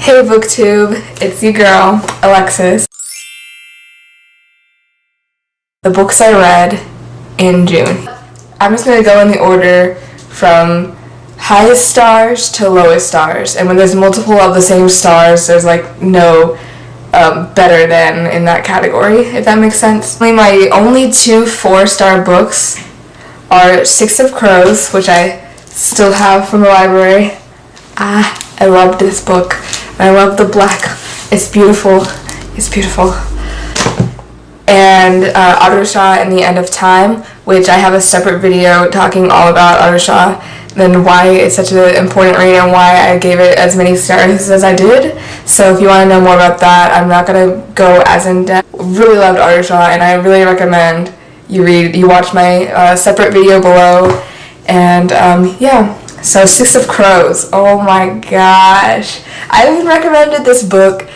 Hey booktube, it's your girl, Alexis. The books I read in June. I'm just going to go in the order from highest stars to lowest stars, and when there's multiple of the same stars, there's like no better than in that category, if that makes sense. My only two 4-star books are Six of Crows, which I still have from the library. I loved this book. I love the black. It's beautiful. It's beautiful. And Aru Shah and the End of Time, which I have a separate video talking all about Aru Shah and why it's such an important read and why I gave it as many stars as I did. So if you want to know more about that, I'm not going to go as in depth. Really loved Aru Shah, and I really recommend you watch my separate video below. And yeah. So Six of Crows, oh my gosh. I even recommended this book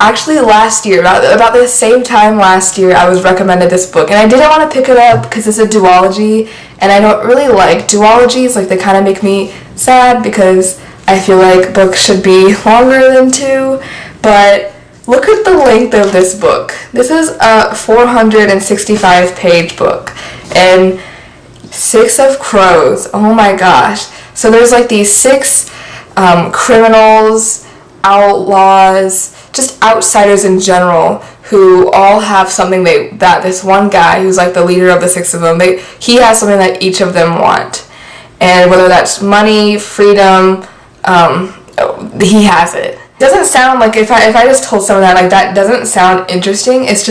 actually last year, about the same time last year I was recommended this book. And I didn't want to pick it up because it's a duology, and I don't really like duologies. Like, they kind of make me sad because I feel like books should be longer than 2. But look at the length of this book. This is a 465 page book. And Six of Crows, oh my gosh. So there's like these 6 criminals, outlaws, just outsiders in general, who all have something that this one guy who's like the leader of the 6 of them, he has something that each of them want. And whether that's money, freedom, he has it. It doesn't sound like, if I just told someone that doesn't sound interesting. It's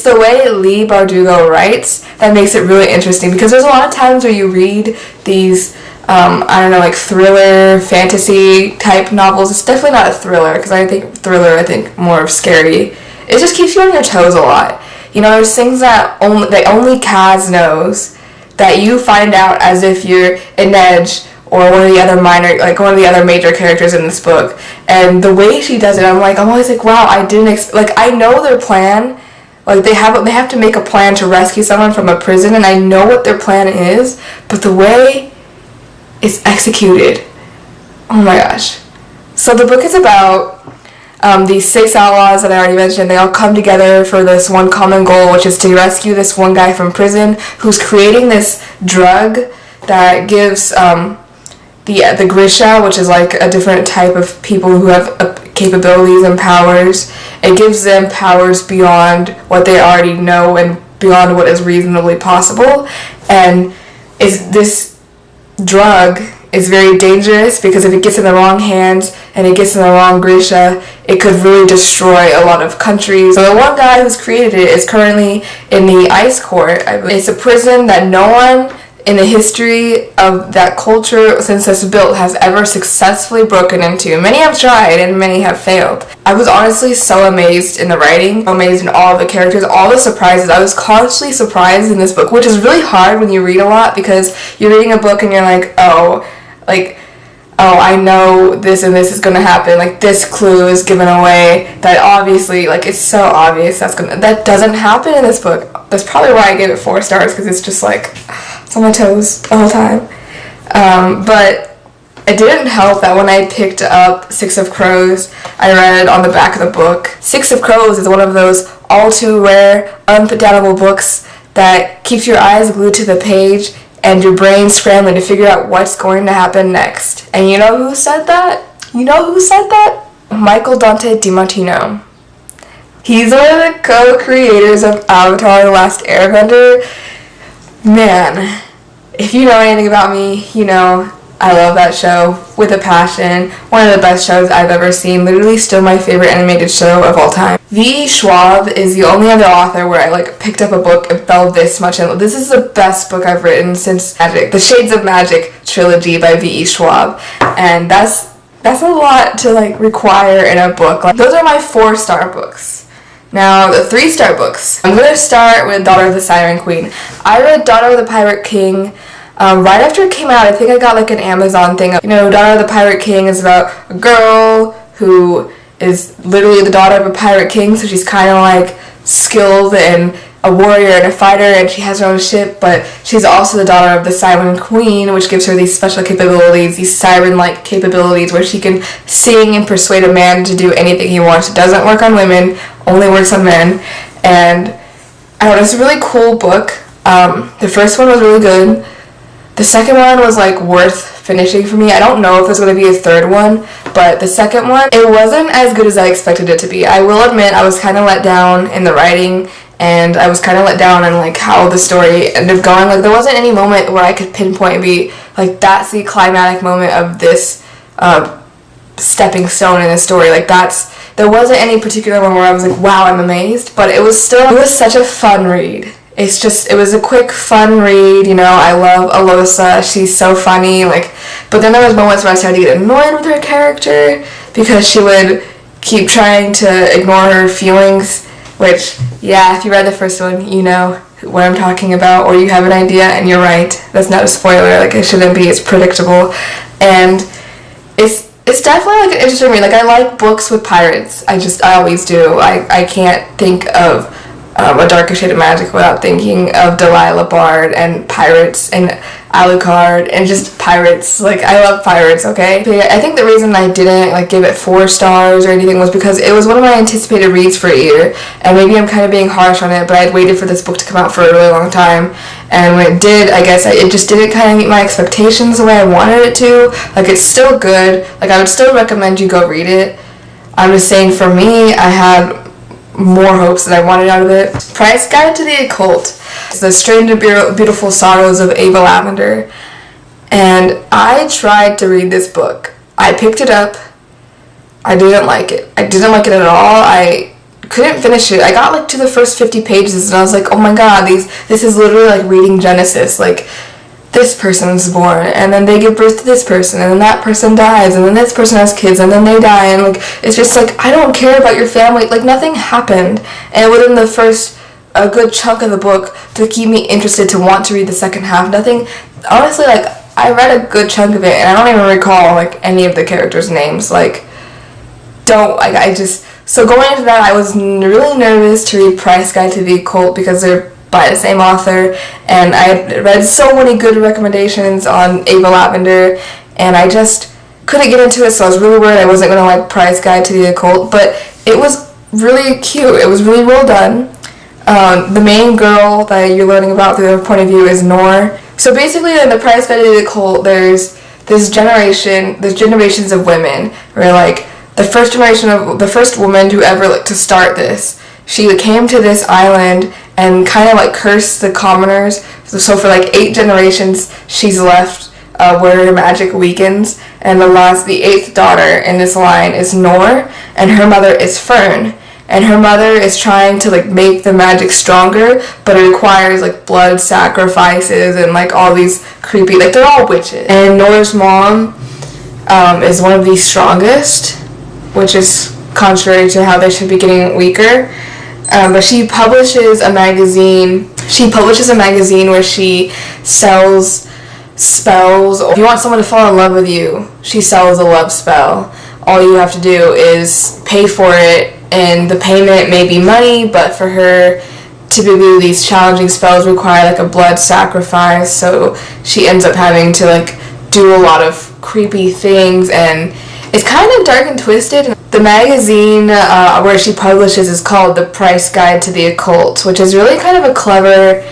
the way Lee Bardugo writes that makes it really interesting, because there's a lot of times where you read these I don't know, like thriller, fantasy type novels. It's definitely not a thriller, because I think more of scary. It just keeps you on your toes a lot. You know, there's things that only Kaz knows, that you find out as if you're Inej or one of the other major characters in this book. And the way she does it, I'm always like, wow, I didn't I know their plan. Like, they have to make a plan to rescue someone from a prison, and I know what their plan is, but the way it's executed, oh my gosh. So the book is about these 6 outlaws that I already mentioned. They all come together for this one common goal, which is to rescue this one guy from prison who's creating this drug that gives the Grisha, which is like a different type of people who have capabilities and powers. It gives them powers beyond what they already know and beyond what is reasonably possible. And this drug is very dangerous, because if it gets in the wrong hands and it gets in the wrong Grisha, it could really destroy a lot of countries. So the one guy who's created it is currently in the ice court. It's a prison that no one in the history of that culture since it's built has ever successfully broken into. Many have tried and many have failed. I was honestly so amazed in the writing, amazed in all the characters, all the surprises. I was constantly surprised in this book, which is really hard when you read a lot, because you're reading a book and you're like, oh, I know this and this is going to happen. Like, this clue is given away that obviously, it's so obvious that doesn't happen in this book. That's probably why I gave it 4 stars, because it's just it's on my toes the whole time. But it didn't help that when I picked up Six of Crows, I read on the back of the book, Six of Crows is one of those all too rare, unputdownable books that keeps your eyes glued to the page and your brain scrambling to figure out what's going to happen next. And you know who said that? Michael Dante DiMartino. He's one of the co-creators of Avatar: The Last Airbender. Man, if you know anything about me, you know I love that show with a passion. One of the best shows I've ever seen. Literally still my favorite animated show of all time. V.E. Schwab is the only other author where I picked up a book and fell this much in love. This is the best book I've written since Magic, the Shades of Magic trilogy by V.E. Schwab. And that's a lot to require in a book. Those are my 4-star books. Now, the 3-star books. I'm going to start with Daughter of the Siren Queen. I read Daughter of the Pirate King right after it came out. I think I got an Amazon thing. You know, Daughter of the Pirate King is about a girl who is literally the daughter of a pirate king, so she's kind of skilled and a warrior and a fighter, and she has her own ship, but she's also the daughter of the Siren Queen, which gives her these special capabilities, these siren-like capabilities where she can sing and persuade a man to do anything he wants. It doesn't work on women, only works on men. And I don't know, it's a really cool book. The first one was really good. The second one was like worth finishing for me. I don't know if there's going to be a third one, but the second one, it wasn't as good as I expected it to be. I will admit I was kind of let down in the writing, and I was kind of let down in like how the story ended up going. Like there wasn't any moment where I could pinpoint and be like, that's the climatic moment of this stepping stone in the story. Like there wasn't any particular one where I was like, wow, I'm amazed, but it was such a fun read. It was a quick, fun read, you know. I love Alosa, she's so funny, like, but then there was moments where I started to get annoyed with her character because she would keep trying to ignore her feelings, which, yeah, if you read the first one, you know what I'm talking about, or you have an idea, and you're right, that's not a spoiler, like, it shouldn't be, it's predictable, and it's definitely, like, an interesting read. Like, I like books with pirates, I always do. I can't think of A Darker Shade of Magic without thinking of Delilah Bard and pirates and Alucard and just pirates. Like, I love pirates, okay? But I think the reason I didn't like give it 4 stars or anything was because it was one of my anticipated reads for a year, and maybe I'm kind of being harsh on it, but I'd waited for this book to come out for a really long time, and when it did, I guess it just didn't kind of meet my expectations the way I wanted it to. Like, it's still good. Like, I would still recommend you go read it. I'm just saying, for me, I had more hopes that I wanted out of it. Price Guide to the Occult. It's The Strange and Beautiful Sorrows of Ava Lavender. And I tried to read this book. I picked it up. I didn't like it. I didn't like it at all. I couldn't finish it. I got like to the first 50 pages and I was like, oh my god, this is literally like reading Genesis. Like, this person's born, and then they give birth to this person, and then that person dies, and then this person has kids, and then they die, and like, it's just like, I don't care about your family. Like, nothing happened, and within the first a good chunk of the book to keep me interested to want to read the second half, nothing. Honestly, like, I read a good chunk of it, and I don't even recall like any of the characters' names. Like, so going into that, I was really nervous to read Price Guide to the Occult because they're by the same author, and I had read so many good recommendations on Ava Lavender, and I just couldn't get into it, so I was really worried I wasn't going to like Price Guide to the Occult, but it was really cute. It was really well done. The main girl that you're learning about through her point of view is Noor. So basically in the Price Guide to the Occult, there's generations of women, where like the first woman to ever like to start this, she came to this island and kind of like cursed the commoners. So for like 8 generations, she's left where her magic weakens. And the 8th daughter in this line is Noor, and her mother is Fern. And her mother is trying to like make the magic stronger, but it requires like blood sacrifices and like all these creepy, like they're all witches. And Noor's mom is one of the strongest, which is contrary to how they should be getting weaker. But she publishes a magazine where she sells spells. If you want someone to fall in love with you, she sells a love spell. All you have to do is pay for it, and the payment may be money, but for her, typically these challenging spells require like a blood sacrifice, so she ends up having to like do a lot of creepy things, and it's kind of dark and twisted. The magazine where she publishes is called The Price Guide to the Occult, which is really kind of a clever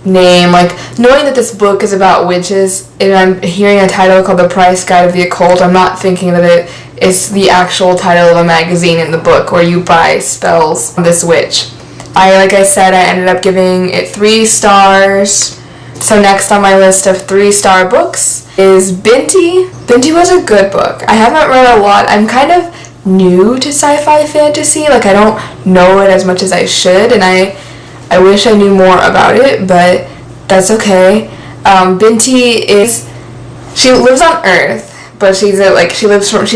name. Like, knowing that this book is about witches, and I'm hearing a title called The Price Guide of the Occult, I'm not thinking that it is the actual title of a magazine in the book where you buy spells from this witch. Like I said, I ended up giving it 3 stars. So next on my list of 3-star books is Binti. Binti was a good book. I haven't read a lot. I'm kind of new to sci-fi fantasy. Like, I don't know it as much as I should, and I wish I knew more about it, but that's okay. Binti she lives on Earth, but she's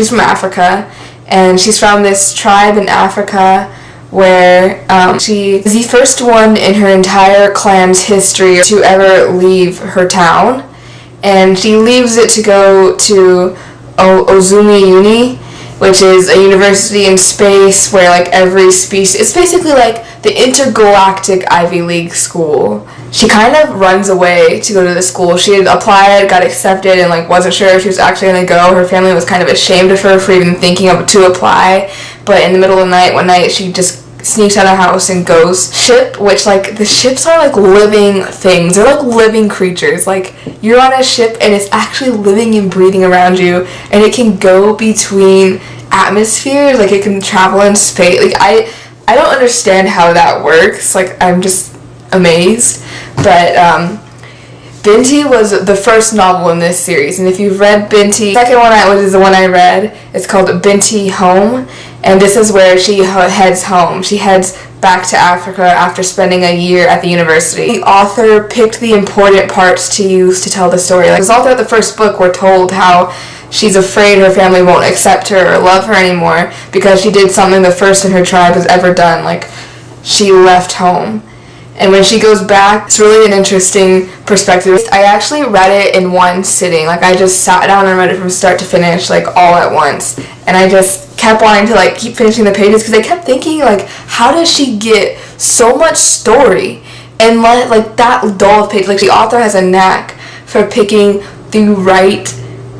from Africa, and she's from this tribe in Africa where she is the first one in her entire clan's history to ever leave her town, and she leaves it to go to Ozumi Uni, which is a university in space where like every species, it's basically like the intergalactic Ivy League school. She kind of runs away to go to the school. She had applied, got accepted, and like wasn't sure if she was actually going to go. Her family was kind of ashamed of her for even thinking of to apply, but in the middle of the night, one night, she just sneaks out of the house and goes ship, which like the ships are like living things. They're like living creatures. Like you're on a ship and it's actually living and breathing around you, and it can go between atmospheres. Like it can travel in space. Like I don't understand how that works. Like I'm just amazed. But Binti was the first novel in this series, and if you've read Binti, the second one is the one I read. It's called Binti Home, and this is where she heads home. She heads back to Africa after spending a year at the university. The author picked the important parts to use to tell the story. Like, all throughout the first book, we're told how she's afraid her family won't accept her or love her anymore because she did something the first in her tribe has ever done. Like, she left home. And when she goes back, it's really an interesting perspective. I actually read it in one sitting. Like, I just sat down and read it from start to finish, like, all at once. And I just kept wanting to, like, keep finishing the pages because I kept thinking, like, how does she get so much story and let, like, that dull page? Like, the author has a knack for picking the right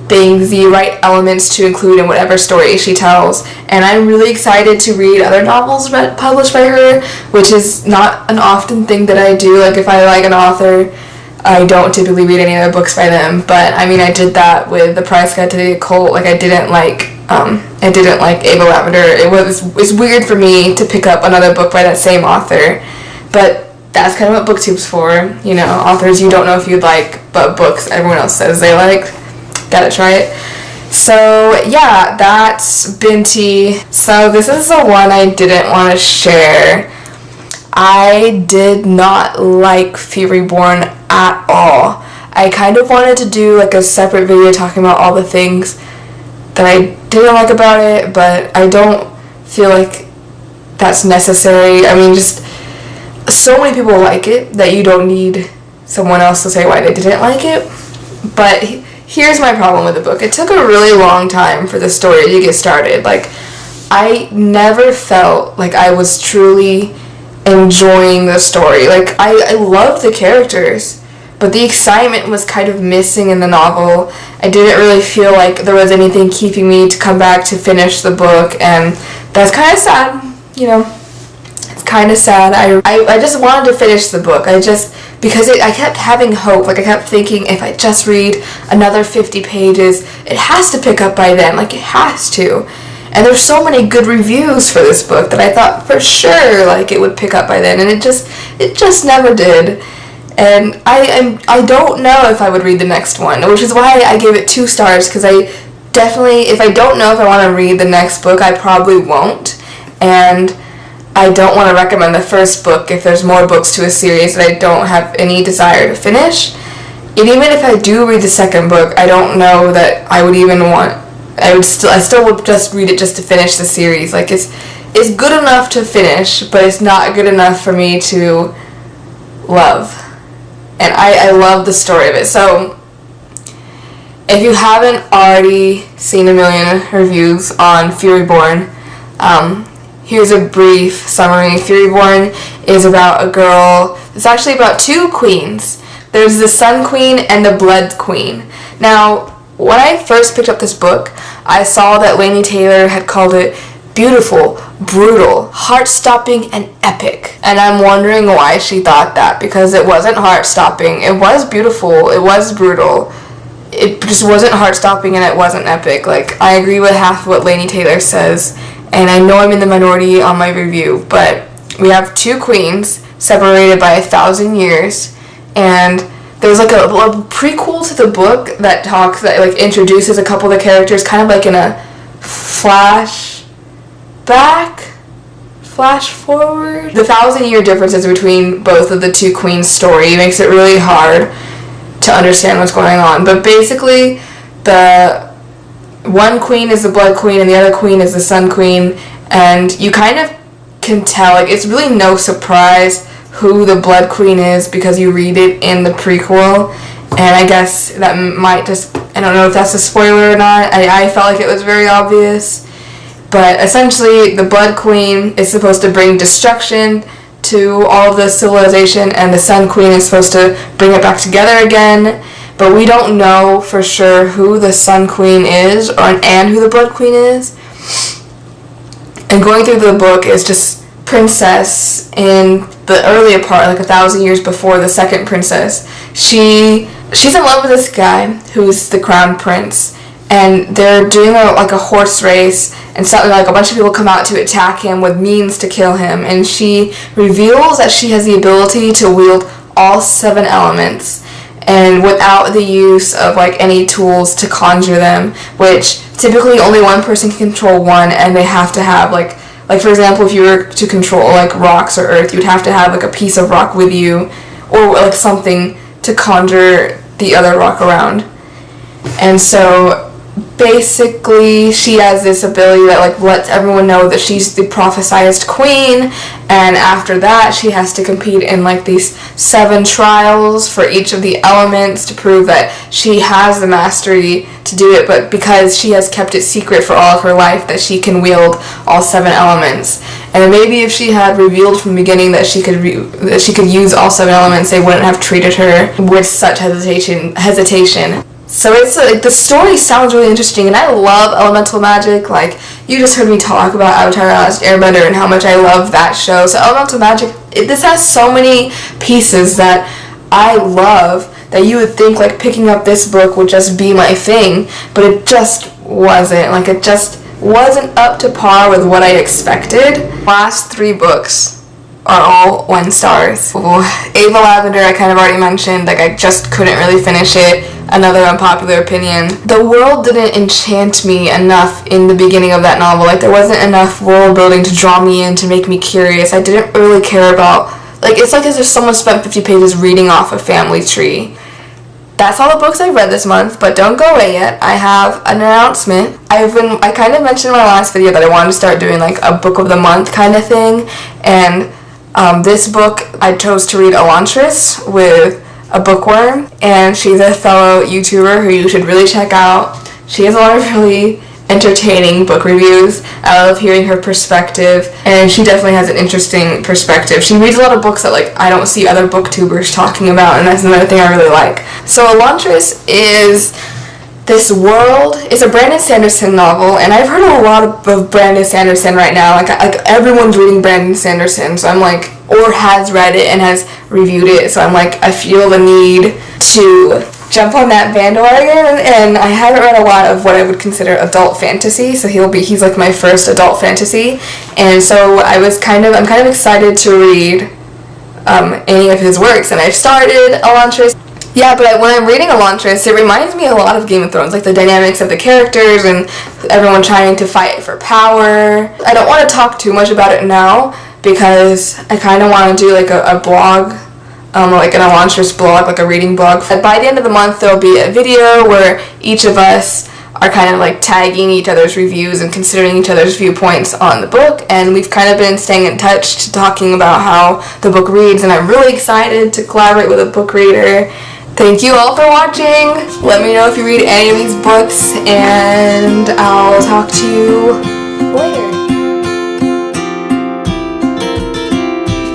things, the right elements to include in whatever story she tells. And I'm really excited to read other novels published by her, which is not an often thing that I do. Like, if I like an author, I don't typically read any other books by them. But I mean, I did that with The Price Guide to the Occult. Like, I didn't like Ava Lavender. It's weird for me to pick up another book by that same author, but that's kind of what BookTube's for, you know, authors you don't know if you'd like, but books everyone else says they like. Gotta try it. So yeah, that's Binti. So this is the one I didn't want to share. I did not like Fear Reborn at all. I kind of wanted to do like a separate video talking about all the things that I didn't like about it, but I don't feel like that's necessary. I mean, just so many people like it that you don't need someone else to say why they didn't like it. But here's my problem with the book. It took a really long time for the story to get started. Like, I never felt like I was truly enjoying the story. Like, I loved the characters, but the excitement was kind of missing in the novel. I didn't really feel like there was anything keeping me to come back to finish the book, and that's kind of sad, you know. It's kind of sad. I just wanted to finish the book. Because I kept having hope. Like, I kept thinking, if I just read another 50 pages, it has to pick up by then. Like, it has to. And there's so many good reviews for this book that I thought for sure, like, it would pick up by then. And it just never did. And I don't know if I would read the next one, which is why I gave it 2 stars, because I definitely, if I don't know if I want to read the next book, I probably won't. And I don't want to recommend the first book if there's more books to a series that I don't have any desire to finish. And even if I do read the second book, I don't know that I would even want, I still would just read it just to finish the series. Like, it's good enough to finish, but it's not good enough for me to love. And I love the story of it. So if you haven't already seen a million reviews on Fear Reborn, here's a brief summary. Fear Reborn is about a girl. It's actually about 2 queens. There's the Sun Queen and the Blood Queen. Now, when I first picked up this book, I saw that Laini Taylor had called it beautiful, brutal, heart-stopping, and epic. And I'm wondering why she thought that, because it wasn't heart-stopping. It was beautiful. It was brutal. It just wasn't heart-stopping, and it wasn't epic. Like, I agree with half of what Laini Taylor says. And I know I'm in the minority on my review, but we have 2 queens separated by 1,000 years, and there's like a prequel to the book that like introduces a couple of the characters kind of like in a flash forward. The 1,000-year differences between both of the 2 queens' story makes it really hard to understand what's going on. But basically, the one queen is the Blood Queen and the other queen is the Sun Queen, and you kind of can tell, like, it's really no surprise who the Blood Queen is because you read it in the prequel, and I guess that might just, I don't know if that's a spoiler or not. I felt like it was very obvious, But essentially, the Blood Queen is supposed to bring destruction to all of the civilization, and the Sun Queen is supposed to bring it back together again. But we don't know for sure who the Sun Queen is and who the Blood Queen is. And going through the book is just Princess in the earlier part, like 1,000 years before the second princess. She's in love with this guy who's the crown prince, and they're doing a horse race, and suddenly like a bunch of people come out to attack him with means to kill him, and she reveals that she has the ability to wield all 7 elements, and without the use of like any tools to conjure them, which typically only one person can control one, and they have to have like for example, if you were to control like rocks or earth, you'd have to have like a piece of rock with you, or like something to conjure the other rock around. And so basically she has this ability that like lets everyone know that she's the prophesized queen, and after that she has to compete in like these 7 trials for each of the elements to prove that she has the mastery to do it, but because she has kept it secret for all of her life that she can wield all 7 elements. And maybe if she had revealed from the beginning that she could use all 7 elements, they wouldn't have treated her with such hesitation. So it's like the story sounds really interesting, and I love elemental magic. Like, you just heard me talk about Avatar: The Last Airbender and how much I love that show. So elemental magic, this has so many pieces that I love that you would think like picking up this book would just be my thing, but it just wasn't. Like, it just wasn't up to par with what I expected. Last 3 books are all 1 stars. Ava Lavender, I kind of already mentioned, like I just couldn't really finish it. Another unpopular opinion. The world didn't enchant me enough in the beginning of that novel. Like, there wasn't enough world building to draw me in, to make me curious. I didn't really care about, like, it's like as if someone spent 50 pages reading off a family tree. That's all the books I've read this month, but don't go away yet. I have an announcement. I kind of mentioned in my last video that I wanted to start doing like a book of the month kind of thing, and this book I chose to read Elantras with a bookworm, and she's a fellow YouTuber who you should really check out. She has a lot of really entertaining book reviews. I love hearing her perspective, and she definitely has an interesting perspective. She reads a lot of books that like I don't see other booktubers talking about, and that's another thing I really like. So Elantras is this world. It's a Brandon Sanderson novel, and I've heard a lot of Brandon Sanderson right now. Like everyone's reading Brandon Sanderson, so I'm like, or has read it and has reviewed it, so I'm like, I feel the need to jump on that bandwagon. And I haven't read a lot of what I would consider adult fantasy, so he's like my first adult fantasy, and so I'm kind of excited to read any of his works, and I've started Elantras. Yeah, but when I'm reading Elantras, it reminds me a lot of Game of Thrones, like the dynamics of the characters and everyone trying to fight for power. I don't want to talk too much about it now because I kind of want to do like a blog, like an Elantras blog, like a reading blog. By the end of the month, there'll be a video where each of us are kind of like tagging each other's reviews and considering each other's viewpoints on the book, and we've kind of been staying in touch, talking about how the book reads, and I'm really excited to collaborate with a book reader. Thank you all for watching. Let me know if you read any of these books, and I'll talk to you later.